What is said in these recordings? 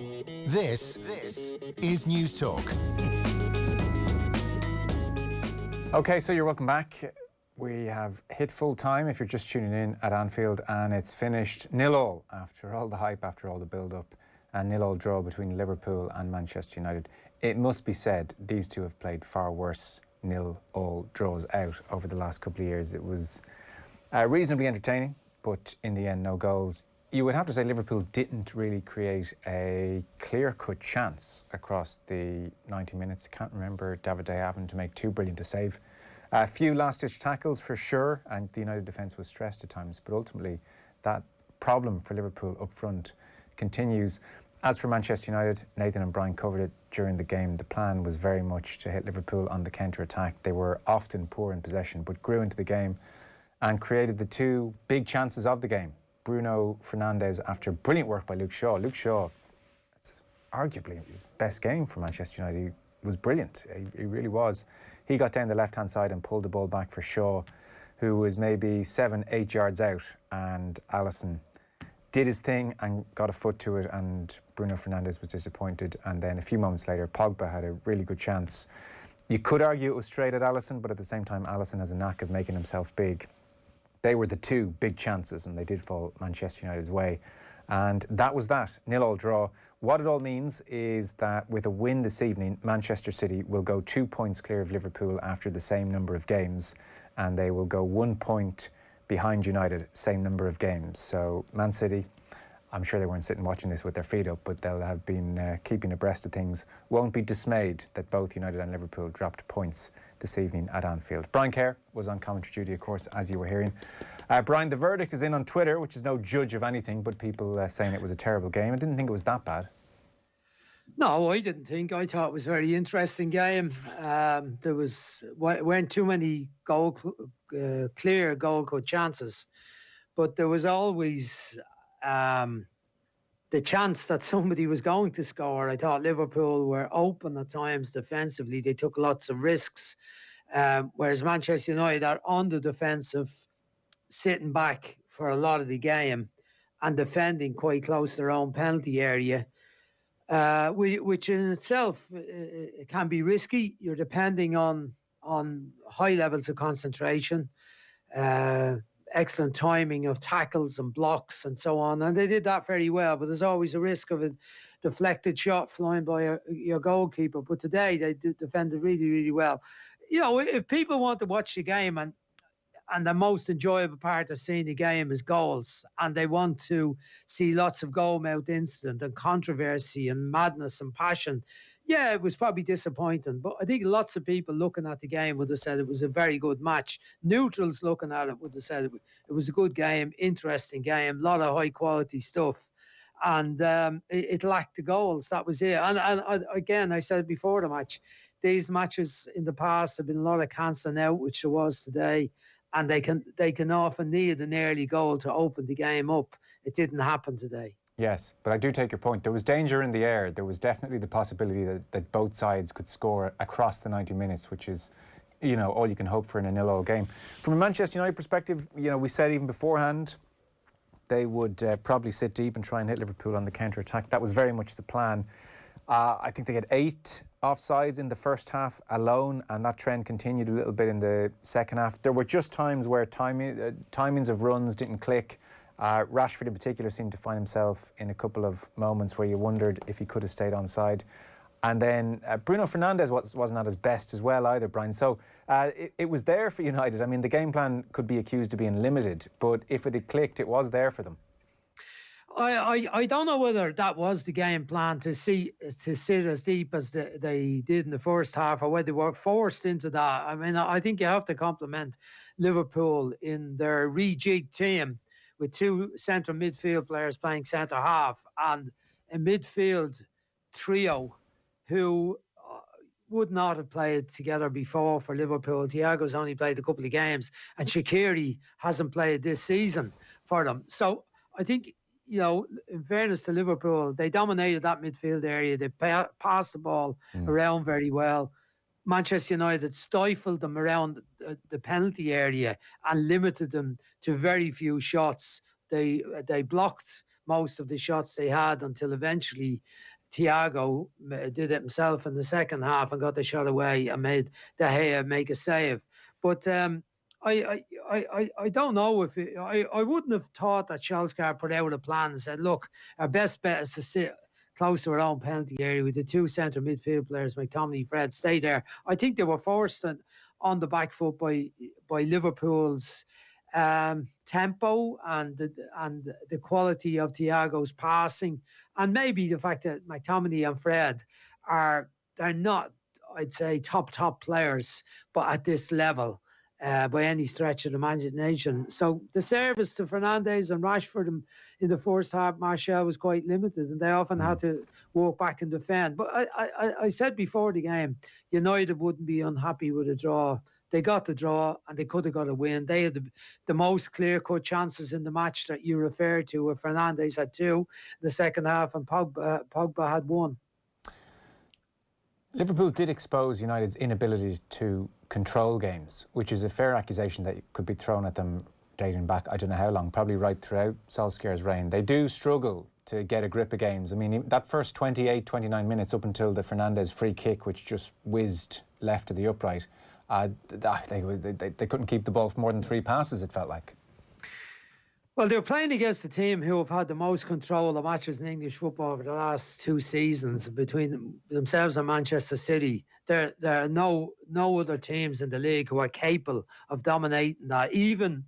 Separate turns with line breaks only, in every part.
This is News Talk.
Okay, so you're welcome back. We have hit full time if you're just tuning in at Anfield, and it's finished 0-0 after all the hype, after all the build-up, and 0-0 draw between Liverpool and Manchester United. It must be said, these two have played far worse 0-0 draws out over the last couple of years. It was reasonably entertaining, but in the end, no goals. You would have to say Liverpool didn't really create a clear-cut chance across the 90 minutes. I can't remember David De Gea having to make too brilliant a save. A few last-ditch tackles for sure, and the United defence was stressed at times, but ultimately that problem for Liverpool up front continues. As for Manchester United, Nathan and Brian covered it during the game. The plan was very much to hit Liverpool on the counter-attack. They were often poor in possession, but grew into the game and created the two big chances of the game. Bruno Fernandes, after brilliant work by Luke Shaw. Luke Shaw, it's arguably his best game for Manchester United. He was brilliant. He really was. He got down the left-hand side and pulled the ball back for Shaw, who was maybe 7-8 yards out, and Alisson did his thing and got a foot to it, and Bruno Fernandes was disappointed. And then a few moments later, Pogba had a really good chance. You could argue it was straight at Alisson, but at the same time, Alisson has a knack of making himself big. They were the two big chances, and they did fall Manchester United's way. And that was that, 0-0 draw. What it all means is that with a win this evening, Manchester City will go 2 points clear of Liverpool after the same number of games, and they will go 1 point behind United, same number of games. So Man City, I'm sure they weren't sitting watching this with their feet up, but they'll have been keeping abreast of things. Won't be dismayed that both United and Liverpool dropped points this evening at Anfield. Brian Kerr was on commentary duty, of course, as you were hearing. Brian, the verdict is in on Twitter, which is no judge of anything, but people saying it was a terrible game. I didn't think it was that bad.
No, I didn't think. I thought it was a very interesting game. There weren't too many clear goal-cut chances, but there was always the chance that somebody was going to score. I thought Liverpool were open at times defensively. They took lots of risks, whereas Manchester United are on the defensive, sitting back for a lot of the game and defending quite close to their own penalty area, which in itself it can be risky. You're depending on high levels of concentration, excellent timing of tackles and blocks and so on, and they did that very well. But there's always a risk of a deflected shot flying by your goalkeeper. But today they defended really, really well. You know, if people want to watch the game and the most enjoyable part of seeing the game is goals, and they want to see lots of goal-mouth incident and controversy and madness and passion, yeah, it was probably disappointing. But I think lots of people looking at the game would have said it was a very good match. Neutrals looking at it would have said it was a good game, interesting game, a lot of high-quality stuff. And it lacked the goals. That was it. And again, I said before the match, these matches in the past have been a lot of cancelling out, which there was today. And they can often need an early goal to open the game up. It didn't happen today.
Yes, but I do take your point. There was danger in the air. There was definitely the possibility that both sides could score across the 90 minutes, which is, you know, all you can hope for in a 0-0 game. From a Manchester United perspective, you know, we said even beforehand they would probably sit deep and try and hit Liverpool on the counter-attack. That was very much the plan. I think they had 8 offsides in the first half alone, and that trend continued a little bit in the second half. There were just times where timings of runs didn't click. Rashford in particular seemed to find himself in a couple of moments where you wondered if he could have stayed onside. And then Bruno Fernandes wasn't at his best as well either, Brian. So it was there for United. I mean, the game plan could be accused of being limited, but if it had clicked, it was there for them.
I don't know whether that was the game plan to sit as deep as they did in the first half, or whether they were forced into that. I mean, I think you have to compliment Liverpool in their rejigged team with 2 central midfield players playing centre half and a midfield trio who would not have played together before for Liverpool. Thiago's only played a couple of games, and Shaqiri hasn't played this season for them. So I think, you know, in fairness to Liverpool, they dominated that midfield area. They passed the ball around very well. Manchester United stifled them around the penalty area and limited them to very few shots. They blocked most of the shots they had until eventually Thiago did it himself in the second half and got the shot away and made De Gea make a save. But I don't know if I wouldn't have thought that Solskjaer put out a plan and said, look, our best bet is to sit close to our own penalty area with the two centre midfield players, McTominay, Fred, stay there. I think they were forced on the back foot by Liverpool's tempo and the quality of Thiago's passing, and maybe the fact that McTominay and Fred they're not, I'd say, top players, but at this level. By any stretch of the imagination. So the service to Fernandes and Rashford in the first half, Martial, was quite limited, and they often had to walk back and defend. But I said before the game, United wouldn't be unhappy with a draw. They got the draw, and they could have got a win. They had the most clear-cut chances in the match that you referred to, where Fernandes had 2 in the second half, and Pogba had 1.
Liverpool did expose United's inability to control games, which is a fair accusation that could be thrown at them dating back, I don't know how long, probably right throughout Solskjaer's reign. They do struggle to get a grip of games. I mean, that first 28, 29 minutes up until the Fernandes free kick, which just whizzed left to the upright, they couldn't keep the ball for more than 3 passes, it felt like.
Well, they were playing against the team who have had the most control of matches in English football over the last 2 seasons between themselves and Manchester City. There are no other teams in the league who are capable of dominating that, even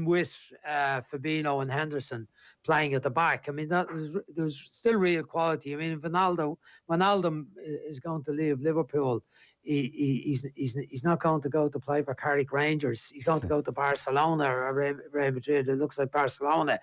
with Fabinho and Henderson playing at the back. I mean, there's still real quality. I mean, Wijnaldum is going to leave Liverpool. He's not going to go to play for Carrick Rangers. He's going to go to Barcelona or Real Madrid. It looks like Barcelona.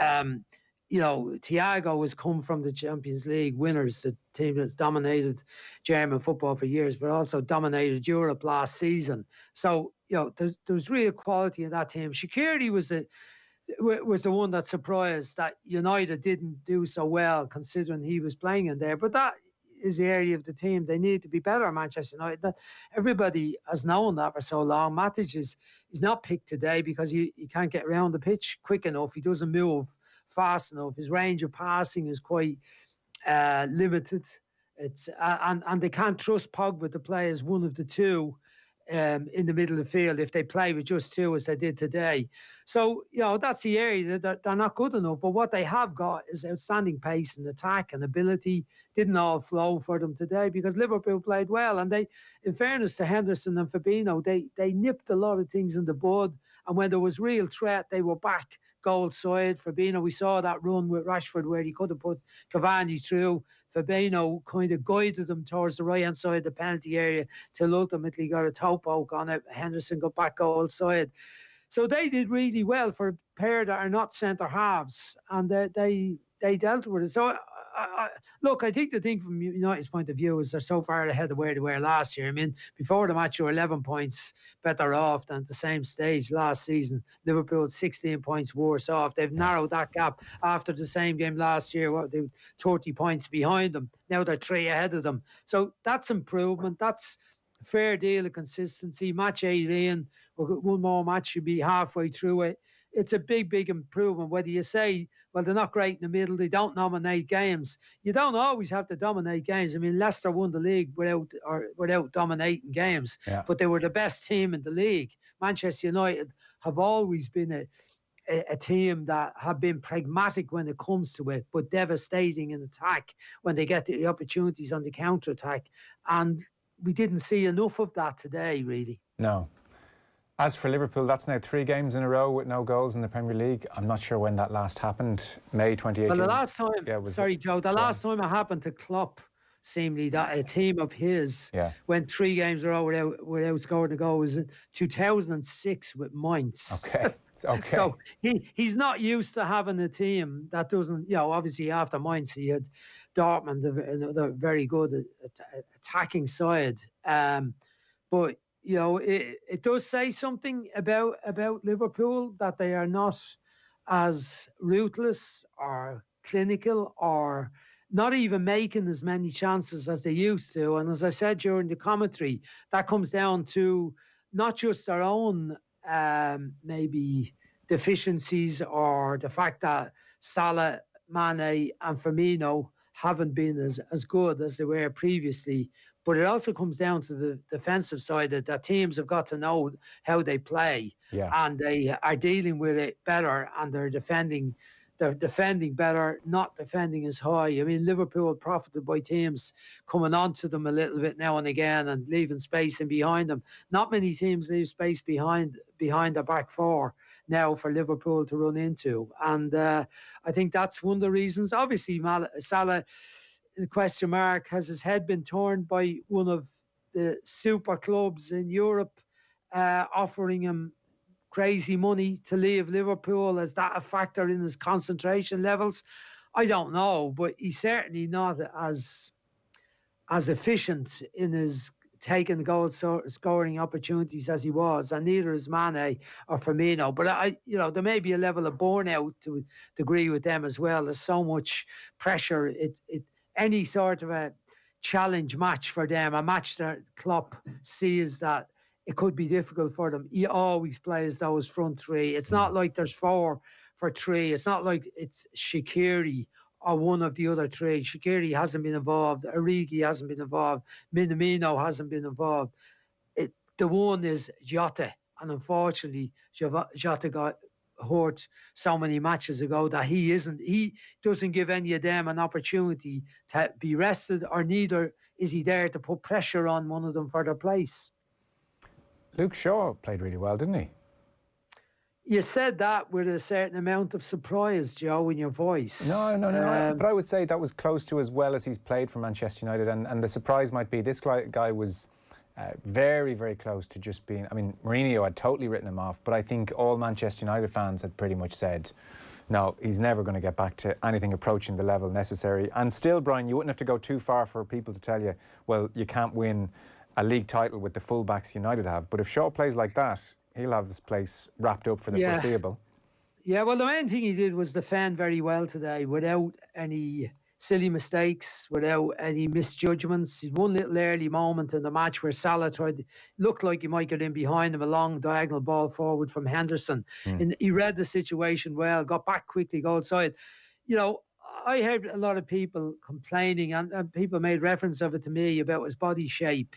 Thiago has come from the Champions League winners, the team that's dominated German football for years, but also dominated Europe last season. So, there's real quality in that team. Shaqiri was the one that surprised that United didn't do so well, considering he was playing in there. But that is the area of the team. They need to be better, Manchester United. Everybody has known that for so long. Matic is not picked today because he can't get around the pitch quick enough. He doesn't move fast enough. His range of passing is quite limited. It's and they can't trust Pogba to play as one of the two in the middle of the field if they play with just 2 as they did today. So, that's the area that they're not good enough. But what they have got is outstanding pace and attack and ability. Didn't all flow for them today because Liverpool played well. And they, in fairness to Henderson and Fabinho, they nipped a lot of things in the bud. And when there was real threat, they were back goal side. Fabinho, we saw that run with Rashford where he could have put Cavani through. Fabinho kind of guided them towards the right-hand side of the penalty area till ultimately got a toe poke on it. Henderson got back goal side. So they did really well for a pair that are not centre-halves, and they dealt with it. So, look, I think the thing from United's point of view is they're so far ahead of where they were last year. I mean, before the match, you were 11 points better off than at the same stage last season. Liverpool 16 points worse off. They've narrowed that gap after the same game last year. They were 30 points behind them. Now they're 3 ahead of them. So that's improvement. That's a fair deal of consistency. Match 18, one more match should be halfway through it. It's a big improvement. Whether you say, well, they're not great in the middle, they don't dominate games. You don't always have to dominate games. I mean, Leicester won the league without dominating games, but they were the best team in the league. Manchester United have always been a team that have been pragmatic when it comes to it, but devastating in attack when they get the opportunities on the counter-attack. And we didn't see enough of that today, really.
No. As for Liverpool, that's now 3 games in a row with no goals in the Premier League. I'm not sure when that last happened. May 2018.
Well, the last time, last time it happened to Klopp, seemingly, that a team of his went 3 games in a row without scoring a goal was in 2006 with Mainz.
Okay.
So he's not used to having a team that doesn't, obviously after Mainz he had Dortmund, another very good attacking side. But it does say something about Liverpool that they are not as ruthless or clinical or not even making as many chances as they used to. And as I said during the commentary, that comes down to not just their own maybe deficiencies or the fact that Salah, Mane and Firmino haven't been as good as they were previously. But it also comes down to the defensive side that teams have got to know how they play, and they are dealing with it better, and they're defending better, not defending as high. I mean, Liverpool profited by teams coming onto them a little bit now and again and leaving space in behind them. Not many teams leave space behind the back four now for Liverpool to run into. And I think that's one of the reasons. Obviously, Salah, the question mark, has his head been torn by one of the super clubs in Europe offering him crazy money to leave Liverpool? Is that a factor in his concentration levels? I don't know, but he's certainly not as efficient in his taking the goal scoring opportunities as he was, and neither is Mane or Firmino. But there may be a level of burnout to a degree with them as well. There's so much pressure. Any sort of a challenge match for them, a match that Klopp sees that it could be difficult for them, he always plays those front three. It's not like there's 4 for 3. It's not like it's Shaqiri or one of the other 3. Shaqiri hasn't been involved. Origi hasn't been involved. Minamino hasn't been involved. The one is Jota. And unfortunately, Jota got hurt so many matches ago that he doesn't give any of them an opportunity to be rested, or neither is he there to put pressure on one of them for their place.
Luke Shaw played really well, didn't he?
You said that with a certain amount of surprise, Joe, in your voice.
No. But I would say that was close to as well as he's played for Manchester United. And the surprise might be this guy was very, very close to just being... I mean, Mourinho had totally written him off, but I think all Manchester United fans had pretty much said, no, he's never going to get back to anything approaching the level necessary. And still, Brian, you wouldn't have to go too far for people to tell you, well, you can't win a league title with the fullbacks United have. But if Shaw plays like that, he'll have this place wrapped up for the foreseeable. Yeah,
well, the main thing he did was defend very well today without any silly mistakes, without any misjudgments. He had one little early moment in the match where Salah looked like he might get in behind him, a long diagonal ball forward from Henderson. And he read the situation well, got back quickly, goal side. I heard a lot of people complaining, and people made reference of it to me about his body shape.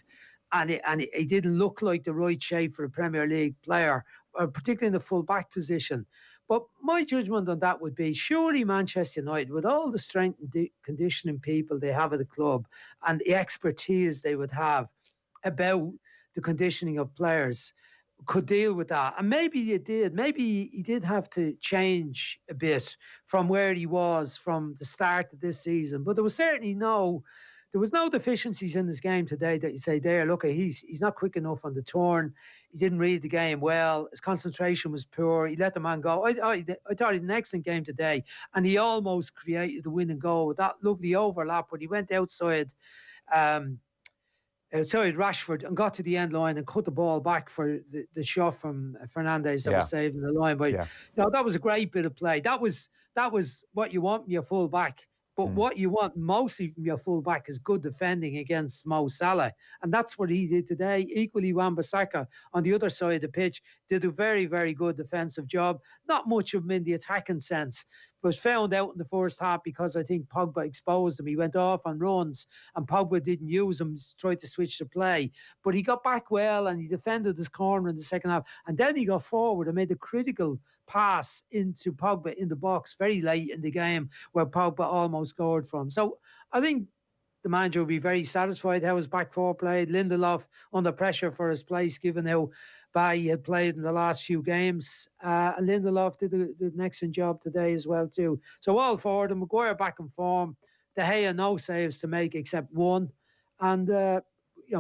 And he didn't look like the right shape for a Premier League player, particularly in the full-back position. But my judgment on that would be, surely Manchester United, with all the strength and conditioning people they have at the club and the expertise they would have about the conditioning of players, could deal with that. And maybe he did. Maybe he did have to change a bit from where he was from the start of this season. But there was certainly no deficiencies in this game today that you say there, look, he's not quick enough on the turn. He didn't read the game well. His concentration was poor. He let the man go. I thought he had an excellent game today. And he almost created the winning goal with that lovely overlap when he went outside Rashford and got to the end line and cut the ball back for the shot from Fernandes that was saving the line. But that was a great bit of play. That was what you want from your full back. But what you want mostly from your full-back is good defending against Mo Salah. And that's what he did today. Equally, Wan-Bissaka on the other side of the pitch did a very, very good defensive job. Not much of him in the attacking sense. Was found out in the first half because I think Pogba exposed him. He went off on runs and Pogba didn't use him, tried to switch the play. But he got back well and he defended his corner in the second half. And then he got forward and made a critical pass into Pogba in the box very late in the game where Pogba almost scored from. So I think the manager will be very satisfied how his back four played. Lindelof under pressure for his place, given how bad he had played in the last few games. And Lindelof did an excellent job today as well too. So all for them. Maguire back in form. De Gea no saves to make except one. And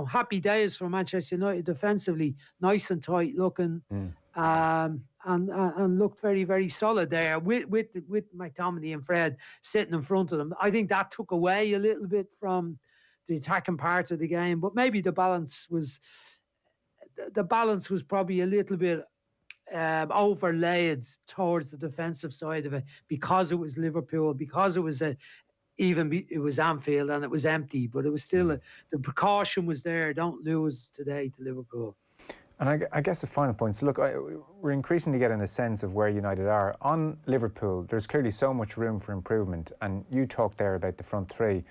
happy days for Manchester United defensively, nice and tight looking. And looked very, very solid there with McTominay and Fred sitting in front of them. I think that took away a little bit from the attacking part of the game, but maybe the balance was probably a little bit overlaid towards the defensive side of it because it was Liverpool, because it was Anfield and it was empty, but it was still the precaution was there. Don't lose today to Liverpool.
And I guess the final point, so look, we're increasingly getting a sense of where United are. On Liverpool, there's clearly so much room for improvement, and you talked there about the front three.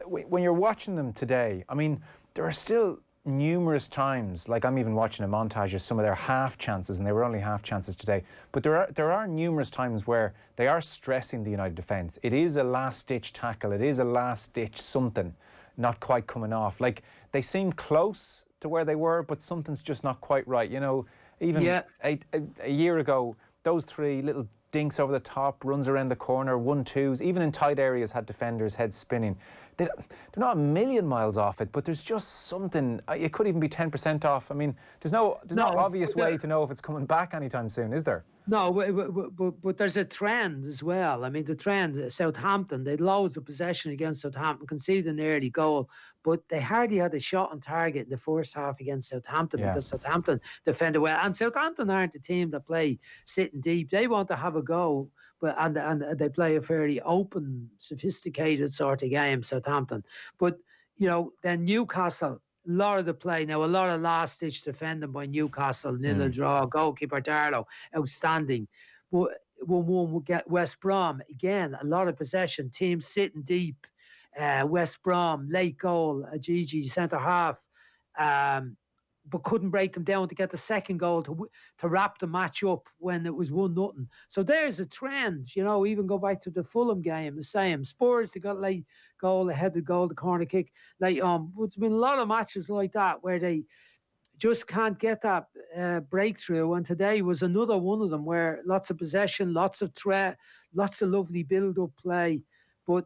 When you're watching them today, I mean, there are still numerous times, like I'm even watching a montage of some of their half chances, and they were only half chances today, but there are numerous times where they are stressing the United defence. It is a last-ditch tackle, it is a last-ditch something, not quite coming off. Like, they seem close to where they were, but something's just not quite right. You know, even a year ago, those three little dinks over the top, runs around the corner, 1-2s, even in tight areas had defenders' heads spinning. They're not a million miles off it, but there's just something. It could even be 10% off. I mean, there's no obvious way to know if it's coming back anytime soon, is there?
No, but there's a trend as well. I mean, the trend, Southampton, they had loads of possession against Southampton, conceded an early goal, but they hardly had a shot on target in the first half against Southampton because Southampton defended well. And Southampton aren't a team that play sitting deep. They want to have a go, and they play a fairly open, sophisticated sort of game, Southampton. But, you know, then Newcastle, a lot of the play now, a lot of last-ditch defending by Newcastle, nil draw, goalkeeper Darlow, outstanding. But 1-1 will get West Brom, again, a lot of possession, teams sitting deep. West Brom, late goal, Gigi, centre-half, but couldn't break them down to get the second goal to wrap the match up when it was 1-0. So there's a trend, you know, even go back to the Fulham game, the same. Spurs, they got late goal, ahead of goal, the corner kick. Like, there's been a lot of matches like that where they just can't get that breakthrough. And today was another one of them where lots of possession, lots of threat, lots of lovely build-up play, but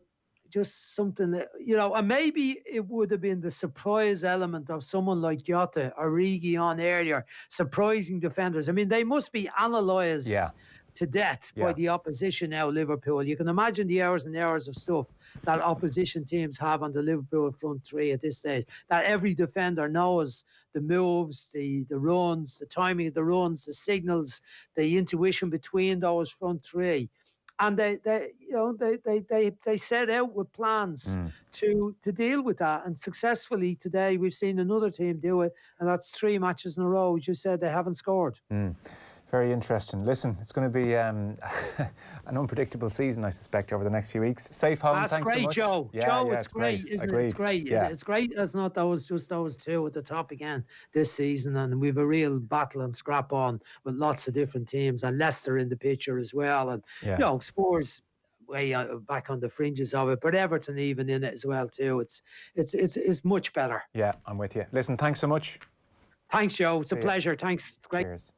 just something that, you know, and maybe it would have been the surprise element of someone like Jota or Origi on earlier, surprising defenders. I mean, they must be analysed to death by the opposition now, Liverpool. You can imagine the hours and hours of stuff that opposition teams have on the Liverpool front three at this stage, that every defender knows the moves, the runs, the timing of the runs, the signals, the intuition between those front three. And they set out with plans to deal with that. And successfully today, we've seen another team do it. And that's 3 matches in a row. As you said, they haven't scored.
Very interesting. Listen, it's going to be an unpredictable season, I suspect, over the next few weeks. Safe home.
That's
thanks
great,
so much.
Joe. Joe, it's great, isn't it? It's great.
Yeah.
It's great. It's not just those two at the top again this season. And we've a real battle and scrap on with lots of different teams. And Leicester in the picture as well. And, you know, Spurs way back on the fringes of it. But Everton even in it as well, too. It's much better.
Yeah, I'm with you. Listen, thanks so much.
Thanks, Joe. It's a pleasure. Thanks. Great.
Cheers.